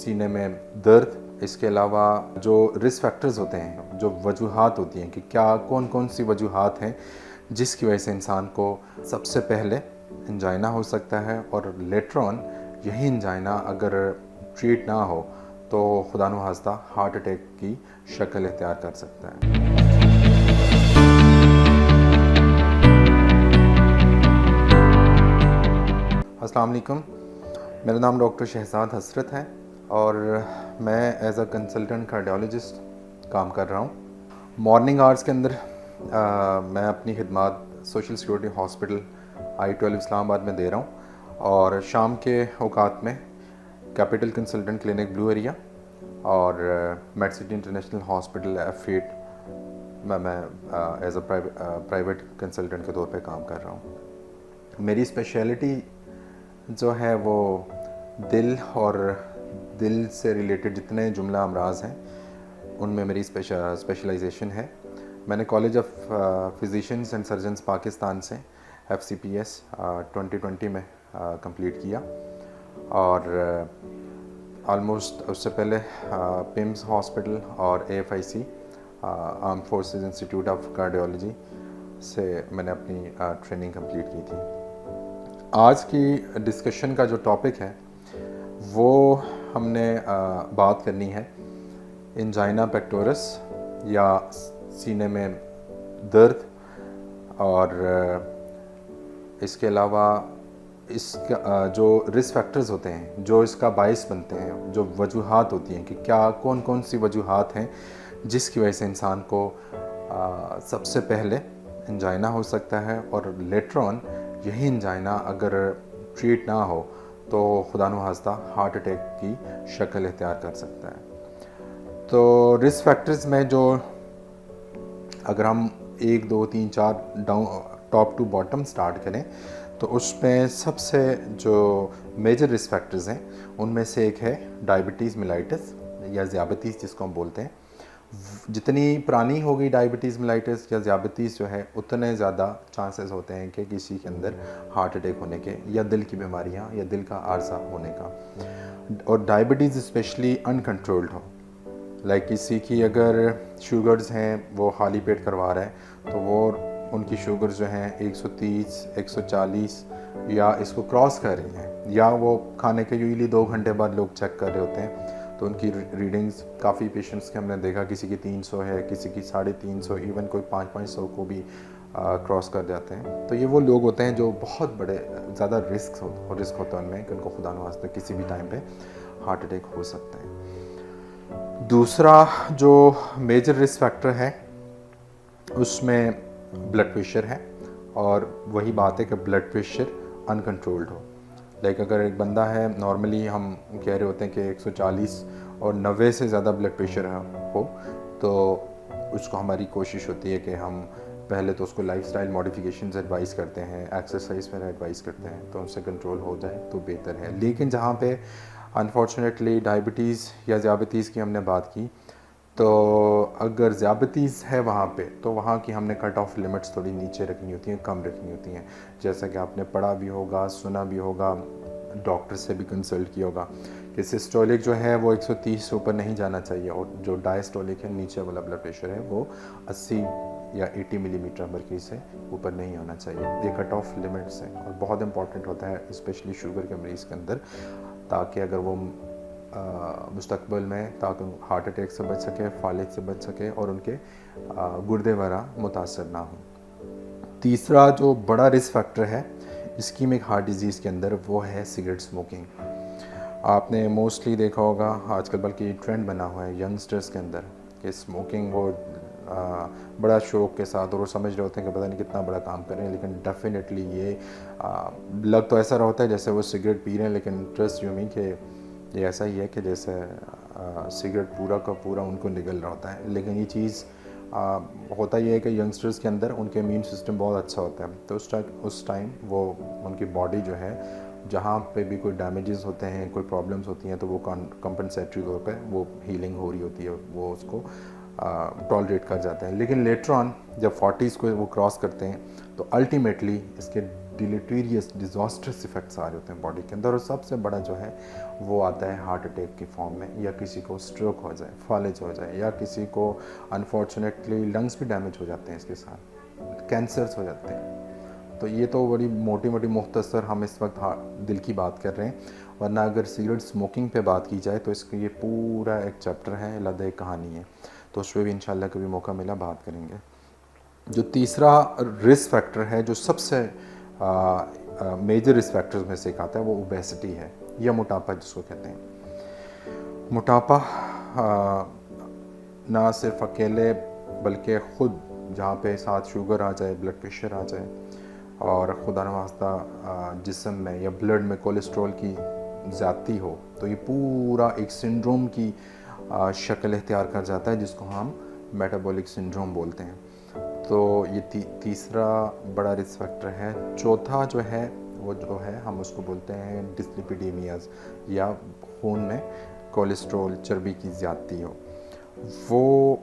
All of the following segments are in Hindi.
सीने में दर्द, इसके अलावा जो रिस्क फैक्टर्स होते हैं, जो वजूहात होती हैं कि क्या कौन कौन सी वजूहात हैं जिसकी वजह से इंसान को सबसे पहले एंजाइना हो सकता है और लेटर ऑन यही एंजाइना अगर ट्रीट ना हो तो खुदा न खास्ता हार्ट अटैक की शक्ल इख्तियार कर सकता है। अस्सलाम वालेकुम, मेरा नाम डॉक्टर शहजाद हसरत है और मैं एज अ कंसल्टेंट कार्डियोलॉजिस्ट काम कर रहा हूँ। मॉर्निंग आवर्स के अंदर मैं अपनी खिदमत social security hospital I-12 Islamabad में दे रहा हूँ और शाम के औकात में capital consultant clinic blue area और मेडसिटी इंटरनेशनल हॉस्पिटल F8 में मैं एज अ प्राइवेट कंसल्टेंट के तौर पे काम कर रहा हूँ। मेरी स्पेशलिटी जो है वो दिल और दिल से रिलेटेड जितने जुमला अमराज हैं उनमें मेरी स्पेशलाइजेशन है। मैंने college of physicians and surgeons Pakistan से FCPS 2020 में कंप्लीट किया और ऑलमोस्ट उससे पहले पिम्स हॉस्पिटल और AFIC armed forces institute of cardiology से मैंने अपनी ट्रेनिंग कंप्लीट की थी। आज की डिस्कशन का जो टॉपिक है वो हमने बात करनी है एंजाइना पेक्टोरस या सीने में दर्द और इसके अलावा इसका जो रिस्क फैक्टर्स होते हैं, जो इसका बायस बनते हैं, जो वजूहात होती हैं कि क्या कौन कौन सी वजूहात हैं जिसकी वजह से इंसान को सबसे पहले एंजाइना हो सकता है और लेटर ऑन यही एंजाइना अगर ट्रीट ना हो तो खुदा न खास्ता हार्ट अटैक की शक्ल इख्तियार कर सकता है। तो रिस्क फैक्टर्स में जो अगर हम 1 2 3 4 down top to bottom start करें तो उसमें सबसे जो मेजर रिस्क फैक्टर्स हैं उनमें से एक है डायबिटीज़ मेलाइटिस या ज़ियाबतीस जिसको हम बोलते हैं। जितनी पुरानी होगी डायबिटीज़ मेलाइटिस या ज़ियाबतीस जो है उतने ज़्यादा चांसेस होते हैं कि किसी के अंदर हार्ट अटैक होने के या दिल की बीमारियां या दिल का आर्जा होने का, और डायबिटीज़ स्पेशली अनकंट्रोल्ड हो। लाइक किसी की अगर शुगर्स हैं वो खाली पेट करवा रहा है तो वो उनकी शुगर्स जो हैं 130 140 या इसको क्रॉस कर रही हैं, या वो खाने के यूजली 2 घंटे बाद लोग चेक कर रहे होते हैं तो उनकी रीडिंग्स काफ़ी पेशेंट्स के हमने देखा किसी की 300 है, किसी की 350, इवन कोई 500 को भी क्रॉस कर जाते हैं। तो ये वो लोग होते हैं जो बहुत बड़े ज़्यादा रिस्क होता है उनमें कि उनको खुदा न खास्ता किसी भी टाइम पे हार्ट अटैक हो सकता है। दूसरा जो मेजर रिस्क फैक्टर है उसमें ब्लड प्रेशर है, और वही बात है कि ब्लड प्रेशर अनकंट्रोल्ड हो। लाइक अगर एक बंदा है, नॉर्मली हम कह रहे होते हैं कि 140 और 90 से ज़्यादा ब्लड प्रेशर हो तो उसको हमारी कोशिश होती है कि हम पहले तो उसको लाइफस्टाइल मॉडिफिकेशंस एडवाइस करते हैं, एक्सरसाइज पर एडवाइस करते हैं तो उनसे कंट्रोल हो जाए तो बेहतर है। लेकिन जहाँ पे अनफॉर्चुनेटली डायबिटीज़ या ज़ियाबतीस की हमने बात की तो अगर ज़ियाबतीस है वहाँ पे तो वहाँ की हमने कट ऑफ लिमिट्स थोड़ी नीचे रखनी होती हैं, कम रखनी होती हैं। जैसा कि आपने पढ़ा भी होगा, सुना भी होगा, डॉक्टर से भी कंसल्ट किया होगा कि सिस्टोलिक जो है वो 130 से ऊपर नहीं जाना चाहिए और जो डायस्टोलिक है नीचे वाला ब्लड प्रेशर है वो 80 या 80 मिलीमीटर मरकरी से ऊपर नहीं होना चाहिए। ये कट ऑफ लिमिट्स हैं और बहुत इंपॉर्टेंट होता है स्पेशली शुगर के मरीज़ के अंदर, ताकि अगर वो मुस्तकबिल में ताकि हार्ट अटैक से बच सके, फालिज से बच सके और उनके गुर्दे वगैरह मुतासर ना हो। तीसरा जो बड़ा रिस्क फैक्टर है इस्कीमिक हार्ट डिजीज़ के अंदर वो है सिगरेट स्मोकिंग। आपने मोस्टली देखा होगा आजकल, बल्कि ट्रेंड बना हुआ है यंगस्टर्स के अंदर कि स्मोकिंग वो बड़ा शौक़ के साथ, और वो समझ रहे होते हैं कि पता नहीं कितना बड़ा काम कर रहे हैं, लेकिन डेफिनेटली ये लग तो ऐसा होता है जैसे वो सिगरेट पी रहे हैं, लेकिन ट्रस्ट यू मी कि ये ऐसा ही है कि जैसे सिगरेट पूरा का पूरा उनको निगल रहा होता है। लेकिन ये चीज़ होता ये है कि यंगस्टर्स के अंदर उनके इम्यून सिस्टम बहुत अच्छा होता है, तो उस टाइम वो उनकी बॉडी जो है जहाँ पे भी कोई डैमेजेस होते हैं, कोई प्रॉब्लम्स होती हैं तो वो कंपनसेटरी तौर पे वो हीलिंग हो रही होती है, वो उसको टॉलरेट कर जाते हैं। लेकिन लेटर ऑन जब 40s को वो क्रॉस करते हैं तो अल्टीमेटली इसके डिलीटीरियस डिजास्टर्स इफेक्ट्स आ रहे होते हैं बॉडी के अंदर, और सबसे बड़ा जो है वो आता है हार्ट अटैक की फॉर्म में, या किसी को स्ट्रोक हो जाए, फॉलेज हो जाए, या किसी को अनफॉर्चुनेटली लंग्स भी डैमेज हो जाते हैं, इसके साथ कैंसर्स हो जाते हैं। तो ये तो बड़ी मोटी मोटी मुख्तसर हम इस वक्त दिल की बात कर रहे हैं, वरना अगर सिगरेट स्मोकिंग पे बात की जाए तो इसका ये पूरा एक चैप्टर है, अलग एक कहानी है, तो उस पर भी इंशाल्लाह कभी मौका मिला बात करेंगे। जो तीसरा रिस्क फैक्टर है, जो सबसे मेजर रिस्क फैक्टर्स में से एक आता है, वो ओबेसिटी है या मोटापा जिसको कहते हैं। मोटापा ना सिर्फ अकेले बल्कि ख़ुद जहाँ पे साथ शुगर आ जाए, ब्लड प्रेशर आ जाए, और खुदा न वास्ता जिस्म में या ब्लड में कोलेस्ट्रॉल की ज़्यादती हो, तो ये पूरा एक सिंड्रोम की शक्ल इख्तियार कर जाता है, जिसको हम मेटाबॉलिक सिंड्रोम बोलते हैं। तो ये तीसरा बड़ा रिस्क फैक्टर है। चौथा जो है वो जो है हम उसको बोलते हैं डिस्लिपिडीमियाज, या खून में कोलेस्ट्रॉल चर्बी की ज़्यादती हो। वो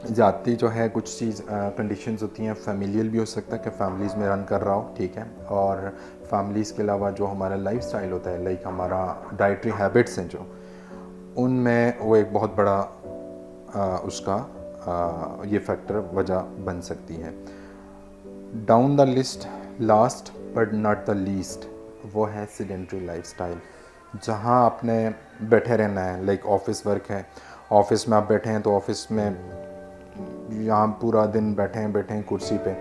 ज़्यादती जो है कुछ चीज़ कंडीशंस होती हैं, फैमिलियल भी हो सकता है कि फैमिलीज़ में रन कर रहा हो, ठीक है, और फैमिलीज़ के अलावा जो हमारा लाइफस्टाइल होता है, लाइक हमारा डाइटरी हैबिट्स हैं जो, उनमें वो एक बहुत बड़ा उसका ये फैक्टर वजह बन सकती है। Down the list, last but not the least, वो है सेडेंटरी लाइफस्टाइल, जहाँ आपने बैठे रहना है, लाइक ऑफिस वर्क है, ऑफिस में आप बैठे हैं तो ऑफिस में यहाँ पूरा दिन बैठे हैं कुर्सी पे,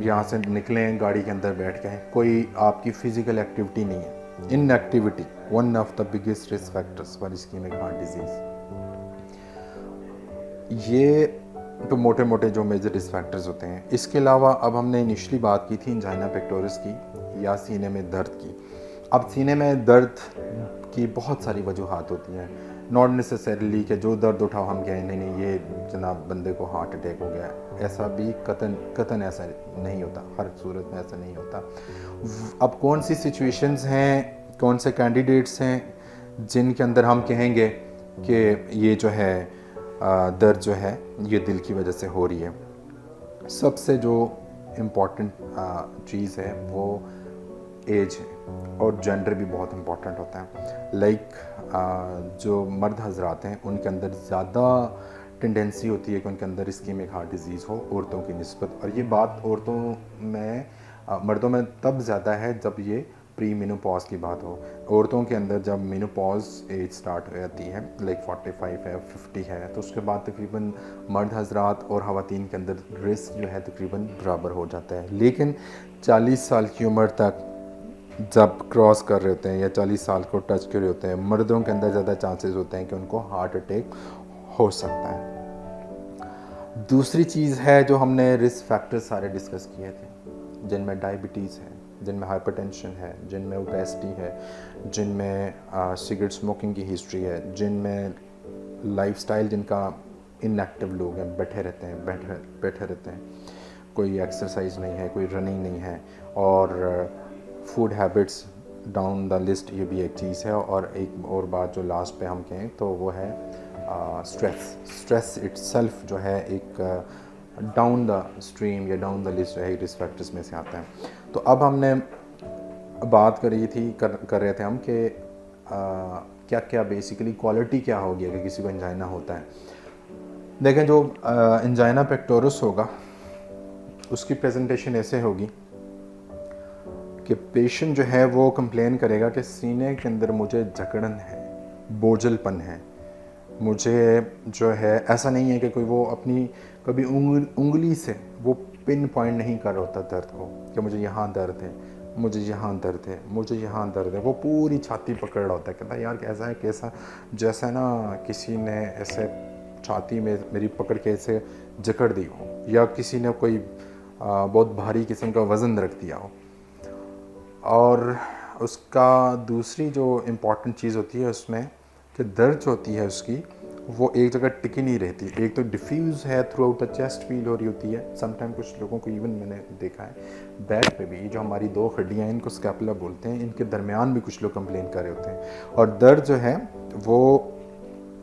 यहाँ से निकलें गाड़ी के अंदर बैठ गए, कोई आपकी फ़िज़िकल एक्टिविटी नहीं है। Inactivity one of the biggest risk factors for ischaemic heart disease. ये तो मोटे मोटे जो मेजर रिस्क फैक्टर्स होते हैं। इसके अलावा अब हमने इनिशली बात की थी एंजाइना पेक्टोरिस की या सीने में दर्द की। अब सीने में दर्द की बहुत सारी वजूहात होती हैं, नॉट नेसेसरीली कि जो दर्द उठाओ हम कहें नहीं ये जनाब बंदे को हार्ट अटैक हो गया, ऐसा भी कतन ऐसा नहीं होता, हर सूरत में ऐसा नहीं होता। अब कौन सी सिचुएशंस हैं, कौन से कैंडिडेट्स हैं जिनके अंदर हम कहेंगे कि ये जो है दर्द जो है ये दिल की वजह से हो रही है। सबसे जो इम्पॉर्टेंट चीज़ है वो एज है, और जेंडर भी बहुत इम्पॉर्टेंट होता है। लाइक जो मर्द हजरात हैं उनके अंदर ज़्यादा टेंडेंसी होती है कि उनके अंदर इस्कीमिक हार्ट डिज़ीज़ हो औरतों की निस्बत, और ये बात औरतों में मर्दों में तब ज़्यादा है जब ये प्री मेनोपॉज की बात हो। औरतों के अंदर जब मेनोपॉज एज स्टार्ट हो जाती है, लाइक 45 है, 50 है, तो उसके बाद तकरीबन मर्द हजरात और ख़वातीन के अंदर रिस्क जो है तकरीबन बराबर हो जाता है। लेकिन 40 साल की उम्र तक जब क्रॉस कर रहे होते हैं या 40 साल को टच कर रहे होते हैं, मर्दों के अंदर ज़्यादा चांसेस होते हैं कि उनको हार्ट अटैक हो सकता है। दूसरी चीज़ है जो हमने रिस्क फैक्टर्स सारे डिस्कस किए थे, जिनमें डायबिटीज़ है, जिनमें हाइपरटेंशन है, जिनमें ओबेसिटी है, जिनमें सिगरेट स्मोकिंग की हिस्ट्री है, जिनमें लाइफस्टाइल जिनका इनएक्टिव लोग हैं, बैठे रहते हैं, कोई एक्सरसाइज नहीं है, कोई रनिंग नहीं है, और food habits down the list, ये भी एक चीज़ है। और एक और बात जो लास्ट पे हम कहें तो वो है स्ट्रेस इट्सेल्फ जो है एक डाउन द स्ट्रीम या डाउन द लिस्ट है, रिस्क फैक्टर्स में से आता है। तो अब हमने बात कर रहे थे हम कि क्या क्या बेसिकली क्वालिटी क्या होगी अगर किसी को एंजाइना होता है। देखें, जो एंजाइना पेक्टोरिस होगा उसकी प्रेजेंटेशन ऐसे होगी कि पेशेंट जो है वो कंप्लेन करेगा कि सीने के अंदर मुझे जकड़न है, बोझलपन है, मुझे जो है ऐसा नहीं है कि कोई वो अपनी कभी उंगली से वो पिन पॉइंट नहीं कर होता दर्द को कि मुझे यहाँ दर्द है, मुझे यहाँ दर्द है, मुझे यहाँ दर्द है। वो पूरी छाती पकड़ रहा होता है, कहता है यार कैसा है, कैसा जैसा ना किसी ने ऐसे छाती में मेरी पकड़ के ऐसे जकड़ दी हो, या किसी ने कोई बहुत भारी किस्म का वज़न रख दिया हो। और उसका दूसरी जो इम्पॉर्टेंट चीज़ होती है उसमें कि दर्द जो होती है उसकी वो एक जगह टिकी नहीं रहती। एक तो डिफ्यूज़ है, through out the chest feel हो रही होती है। समटाइम कुछ लोगों को इवन मैंने देखा है बैक पे भी, जो हमारी दो हड्डियाँ हैं इनको स्कैपुला बोलते हैं, इनके दरमियान भी कुछ लोग कंप्लेन कर रहे होते हैं। और दर्द जो है वो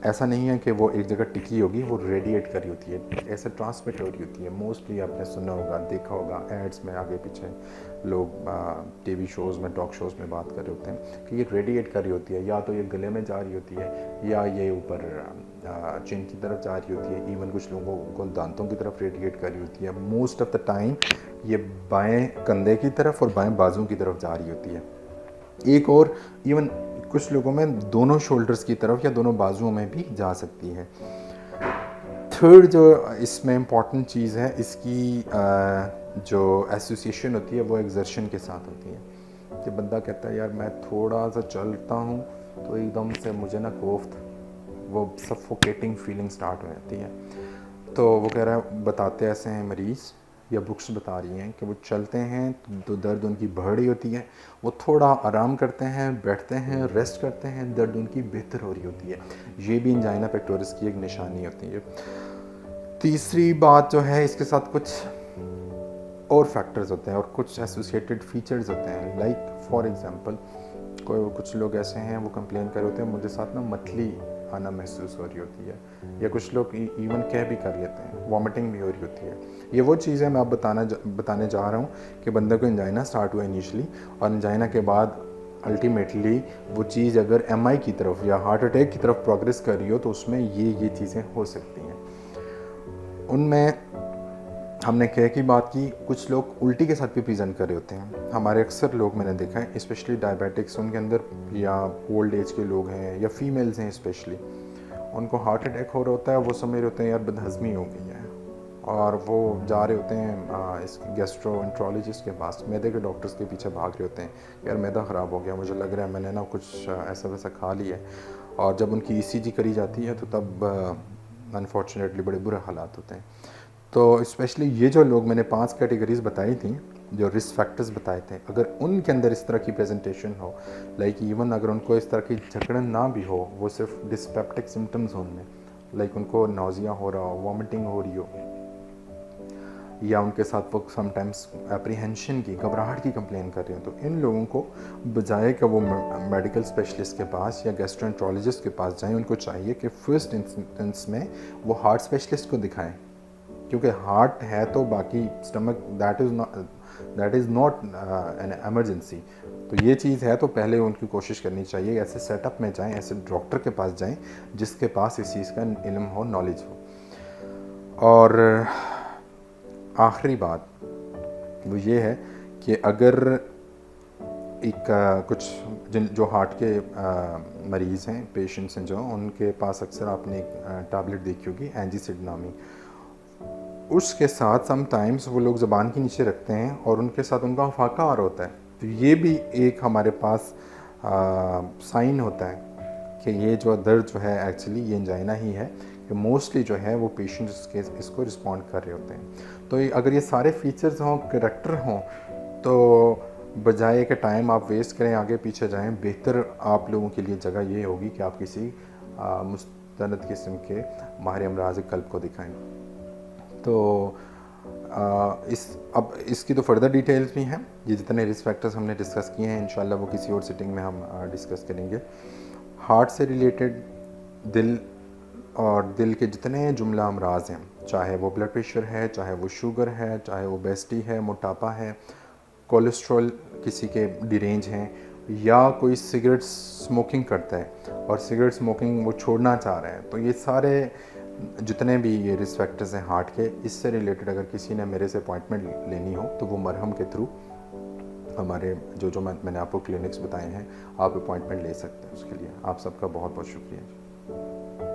ऐसा नहीं है कि वो एक जगह टिकी होगी, वो रेडिएट करी होती है, ऐसे ट्रांसमिट हो रही होती है। मोस्टली आपने सुना होगा, देखा होगा एड्स में आगे पीछे लोग टीवी शोज़ में, टॉक शोज़ में बात कर रहे होते हैं कि ये रेडिएट कर रही होती है, या तो ये गले में जा रही होती है या ये ऊपर चिन की तरफ जा रही होती है। इवन कुछ लोगों को दांतों की तरफ रेडिएट कर रही होती है। मोस्ट ऑफ द टाइम ये बाएं कंधे की तरफ और बाएं बाजू की तरफ जा रही होती है। एक और इवन कुछ लोगों में दोनों शोल्डर्स की तरफ या दोनों बाजुओं में भी जा सकती है। थर्ड जो इसमें इम्पॉर्टेंट चीज़ है, इसकी जो एसोसिएशन होती है वो एक्सर्शन के साथ होती है। कि बंदा कहता है यार मैं थोड़ा सा चलता हूँ तो एकदम से मुझे ना कोफ्त, वो सफोकेटिंग फीलिंग स्टार्ट हो जाती है। तो वो कह रहा है, बताते ऐसे हैं मरीज़ या बुक्स बता रही हैं कि वो चलते हैं तो दर्द उनकी बढ़ रही होती है, वो थोड़ा आराम करते हैं, बैठते हैं, रेस्ट करते हैं, दर्द उनकी बेहतर हो रही होती है। ये भी एंजाइना पेक्टोरिस की एक निशानी होती है। तीसरी बात जो है, इसके साथ कुछ और फैक्टर्स होते हैं और कुछ एसोसिएटेड फीचर्स होते हैं। लाइक फॉर एग्जांपल, कुछ लोग ऐसे हैं वो कंप्लेन कर रहे होते हैं मुझे साथ ना मतली आना महसूस हो रही होती है, या कुछ लोग इवन कह भी कर लेते हैं, वॉमिटिंग भी हो रही होती है। ये वो चीज़ है मैं आप बताने जा रहा हूँ कि बंदे को एंजाइना स्टार्ट हुआ इनिशली, और एंजाइना के बाद अल्टीमेटली वो चीज़ अगर एमआई की तरफ या हार्ट अटैक की तरफ प्रोग्रेस कर रही हो तो उसमें ये चीज़ें हो सकती हैं। उनमें हमने क्या की बात की, कुछ लोग उल्टी के साथ भी प्रेजेंट कर रहे होते हैं। हमारे अक्सर लोग मैंने देखा है, स्पेशली डायबिटिक्स उनके अंदर, या ओल्ड एज के लोग हैं या फीमेल्स हैं स्पेशली, उनको हार्ट अटैक हो रहा होता है, वो समझ रहे होते हैं यार बदहज़मी हो गई है, और वो जा रहे होते हैं इस गैस्ट्रोएंट्रोलॉजिस्ट के पास, मैदे के डॉक्टर्स के पीछे भाग रहे होते हैं, यार मैदा ख़राब हो गया, मुझे लग रहा है मैंने ना कुछ ऐसा वैसा खा लिया है। और जब उनकी ईसीजी करी जाती है तो तब अनफॉर्चुनेटली बड़े बुरे हालात होते हैं। तो स्पेशली ये जो लोग, मैंने 5 कैटेगरीज बताई थी, जो रिस्क फैक्टर्स बताए थे, अगर उनके अंदर इस तरह की प्रेजेंटेशन हो, लाइक इवन अगर उनको इस तरह की जकड़न ना भी हो, वो सिर्फ डिस्पेप्टिक सिम्टम्स हो उनमें, लाइक उनको नौजिया हो रहा हो, वॉमिटिंग हो रही हो, या उनके साथ वो समटाइम्स एप्रीहेंशन की, घबराहट की कंप्लेन कर रहे हैं, तो इन लोगों को बजाय कि वो मेडिकल स्पेशलिस्ट के पास या गैस्ट्रोएंट्रोलॉजिस्ट के पास जाएं, उनको चाहिए कि फर्स्ट इंस्टेंस में वो हार्ट स्पेशलिस्ट को दिखाएं, क्योंकि हार्ट है तो बाकी stomach that is not an emergency. तो ये चीज़ है, तो पहले उनकी कोशिश करनी चाहिए ऐसे सेटअप में जाएं, ऐसे डॉक्टर के पास जाएं जिसके पास इस चीज़ का इल्म हो, नॉलेज हो। और आखिरी बात वो ये है कि अगर एक कुछ जो हार्ट के मरीज़ हैं, पेशेंट्स हैं, जो उनके पास अक्सर आपने एक टैबलेट देखी होगी एंजीसिड नामी, उसके साथ समटाइम्स वो लोग ज़बान के नीचे रखते हैं और उनके साथ उनका फाका आ रहा होता है। तो ये भी एक हमारे पास साइन होता है कि ये जो दर्द जो है एक्चुअली ये एंजाइना ही है, कि मोस्टली जो है वो पेशेंट्स इसको रिस्पॉन्ड कर रहे होते हैं। तो अगर ये सारे फीचर्स हों, करैक्टर हों, तो बजाय के टाइम आप वेस्ट करें, आगे पीछे जाएं, बेहतर आप लोगों के लिए जगह ये होगी कि आप किसी मुस्तनद किस्म के माहिर अमराज कल्ब को दिखाएं। तो अब इसकी तो फर्दर डिटेल्स भी हैं, ये जितने रिस्क फैक्टर्स हमने डिस्कस किए हैं इंशाल्लाह वो किसी और सिटिंग में हम डिस्कस करेंगे। हार्ट से रिलेटेड दिल और दिल के जितने जुमला अमराज हैं, चाहे वो ब्लड प्रेशर है, चाहे वो शुगर है, चाहे वो ओबेसिटी है, मोटापा है, कोलेस्ट्रॉल किसी के डिरेंज हैं, या कोई सिगरेट स्मोकिंग करता है और सिगरेट स्मोकिंग वो छोड़ना चाह रहे हैं, तो ये सारे जितने भी ये रिस्क फैक्टर्स हैं हार्ट के, इससे रिलेटेड अगर किसी ने मेरे से अपॉइंटमेंट लेनी हो तो वो मरहम के थ्रू हमारे जो मैंने आपको क्लिनिक्स बताए हैं, आप अपॉइंटमेंट ले सकते हैं। उसके लिए आप सबका बहुत बहुत शुक्रिया।